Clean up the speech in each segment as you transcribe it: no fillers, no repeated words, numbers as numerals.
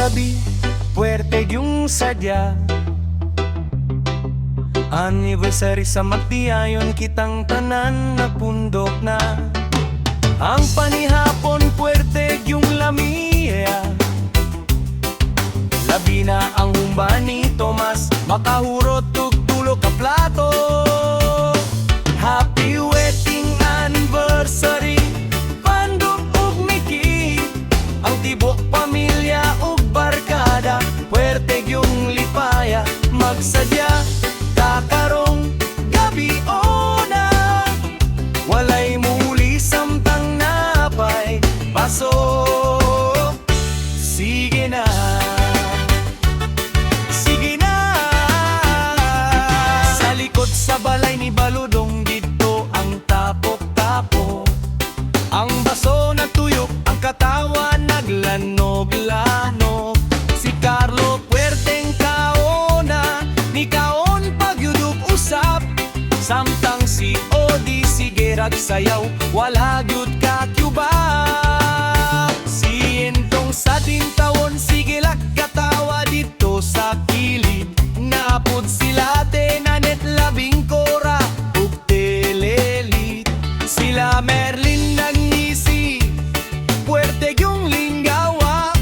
gabi, puwerte yung sadya. Anniversary sa magtiayon kitang tanan na pundok na. Ang panihapon puwerte yung lamiya. Labi na ang humba ni Tomas, makahurot tugtulo ka plato. Happy wedding anniversary, Pandok ug Miki. Ang tibok pamilya ug barkada, puwerte yung lipaya. Magsadya kakarong gabi ona, walay muli samtang napay paso. Sige na, sige na. Sa likod sa balay ni Baludong dito ang tapok-tapok. Ang baso na tuyok, ang katawan naglanog-lanog. Si Carlo puwerteng kaona, ni kaon pagyudog usap. Samtang si Odi sige ragsayaw, wala gyud ka kyubak. Si Entong sa tintawon sige katawa dito sa kilid. Napod sila tenanet labing kora ug telelit. Sila Merlin nangisi, puwerte yung linggawa.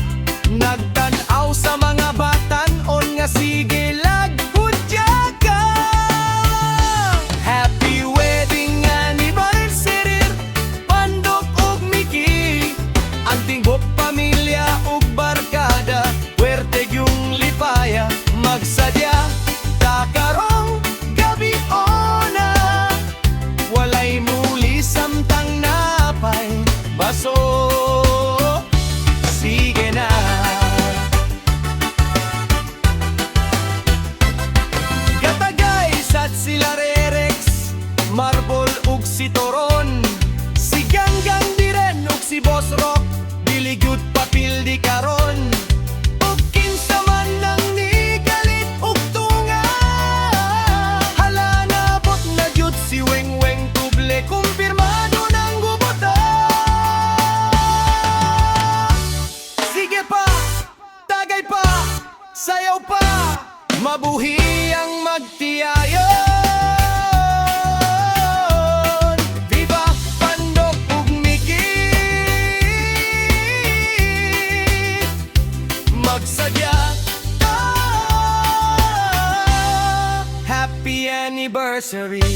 Nagtanaw sa mga batan-on nga sige laghudya ka. Happy wedding anniversary, Pandok ug Miki. Ang tingbok pamilya ug barkada, puwerte yung lipaya. Magsadya kakarong gabi ona, walay muli samtang napay baso. Sige na. Katagay sa sila Rerex, Marble ug si Toron. Si Ganggang Diren ug si Boss Rock, diligyud papildi karon. Ug kinsa man nang nigalit ug tunga, hala nabot na gyud si Weng Weng Tuble, kumpirmado ng gubuta. Sige pa, tagay pa, sayaw pa, mabuhi ang magtiayon. Viva Pandok ug Miki. Magsadya ka. Happy anniversary.